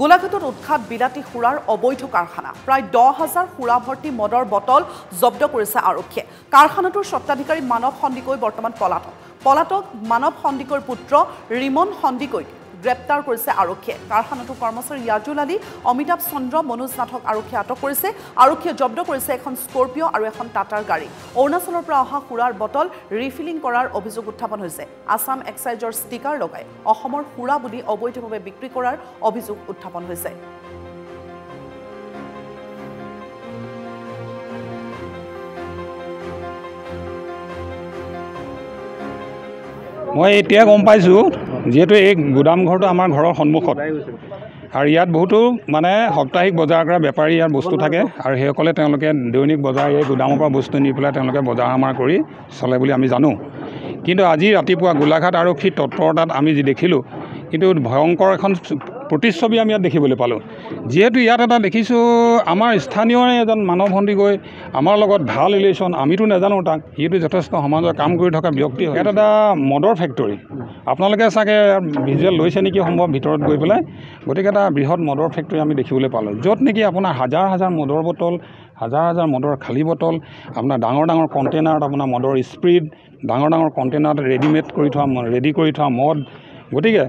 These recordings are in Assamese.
গোলাঘাটত উৎখাত বিলাতী সুৰাৰ অবৈধ কাৰখানা প্ৰায় 10,000 সুৰা ভৰ্তি মদৰ বটল জব্দ কৰিছে আৰক্ষীয়ে কাৰখানাটোৰ স্বত্বাধিকাৰী মানৱ সন্দিকৈ বৰ্তমান পলাতক মানৱ সন্দিকৈৰ পুত্ৰ ৰিমন সন্দিকৈ গ্ৰেপ্তাৰ কৰিছে আৰক্ষীয়ে কাৰখানাটোৰ কৰ্মচাৰী ইয়াজুল আলী অমিতাভ চন্দ্ৰ মনোজ নাথক আৰক্ষীয়ে আটক কৰিছে আৰক্ষীয়ে জব্দ কৰিছে এখন স্কৰপিঅ আৰু এখন টাটাৰ গাড়ী অৰুণাচলৰ পৰা অহা সুৰাৰ বটল ৰিফিলিং কৰাৰ অভিযোগ উত্থাপন হৈছে আসাম এক্সাইজৰ ষ্টিকাৰ লগাই অসমৰ সুৰা বুলি অবৈধভাৱে বিক্ৰী কৰাৰ অভিযোগ উত্থাপন হৈছে মই এতিয়া গম পাইছোঁ যেহেতু এই গুদাম ঘৰটো আমাৰ ঘৰৰ সন্মুখত আৰু ইয়াত বহুতো মানে সাপ্তাহিক বজাৰ কৰা বেপাৰী ইয়াৰ বস্তু থাকে আৰু সেইসকলে তেওঁলোকে দৈনিক বজাৰ এই গুদামৰ পৰা বস্তু নি পেলাই তেওঁলোকে বজাৰ সমাৰ কৰি চলে বুলি আমি জানো কিন্তু আজি ৰাতিপুৱা গোলাঘাট আৰক্ষীৰ তৎপৰতাত আমি যি দেখিলোঁ কিন্তু ভয়ংকৰ এখন প্ৰতিচ্ছবি আমি ইয়াত দেখিবলৈ পালোঁ যেহেতু ইয়াত এটা দেখিছোঁ আমাৰ স্থানীয় এজন মানৱ সন্দিকৈ আমাৰ লগত ভাল ৰিলেশ্যন আমিতো নাজানো তাক সিটো যথেষ্ট সমাজৰ কাম কৰি থকা ব্যক্তি হয় ইয়াত এটা মদৰ ফেক্টৰী আপোনালোকে চাগে ভিজুৱেল লৈছে নেকি সম্ভৱ ভিতৰত গৈ পেলাই গতিকে এটা বৃহৎ মদৰ ফেক্টৰী আমি দেখিবলৈ পালোঁ য'ত নেকি আপোনাৰ হাজাৰ হাজাৰ মদৰ বটল হাজাৰ হাজাৰ মদৰ খালী বটল আপোনাৰ ডাঙৰ ডাঙৰ কণ্টেইনাৰত আপোনাৰ মদৰ স্প্ৰিড ডাঙৰ ডাঙৰ কণ্টেইনাৰত ৰেডি কৰি থোৱা মদ গতিকে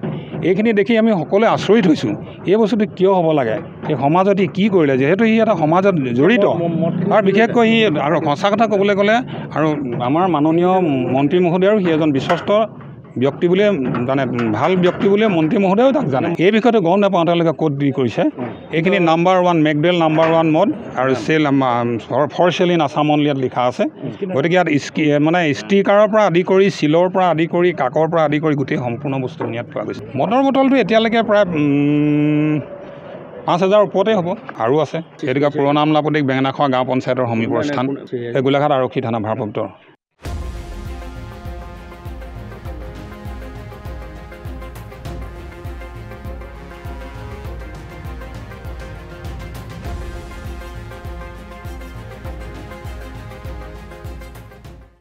এইখিনি দেখি আমি সকলোৱে আচৰিত হৈছোঁ এই বস্তুটো কিয় হ'ব লাগে এই সমাজত কি কৰিলে যিহেতু সি এটা সমাজত জড়িত আৰু বিশেষকৈ সি আৰু সঁচা কথা ক'বলৈ গ'লে আৰু আমাৰ মাননীয় মন্ত্ৰী মহোদয়ৰো সি এজন বিশ্বস্ত ব্যক্তি বুলিয়ে জানে ভাল ব্যক্তি বুলিয়ে মন্ত্ৰী মহোদয়েও তাক জানে এই বিষয়টো গম নাপাওঁ তেওঁলোকে ক'ত দি কৰিছে এইখিনি নাম্বাৰ 1 মেকডেল নাম্বাৰ 1 মদ আৰু sale for sale in Assam only ইয়াত লিখা আছে গতিকে ইয়াত মানে ষ্টিকাৰৰ পৰা আদি কৰি চিলৰ পৰা আদি কৰি কাকৰ পৰা আদি কৰি গোটেই সম্পূৰ্ণ বস্তু ইয়াত পোৱা গৈছে মদৰ বটলটো এতিয়ালৈকে প্ৰায় 5,000 ওপৰতে হ'ব আৰু আছে গতিকে পুৰণা আমলাপতিক বেঙেনাখোৱা গাঁও পঞ্চায়তৰ সমীপৰ স্থান এই গোলাঘাট আৰক্ষী থানা ভাৰপ্ৰাপ্ত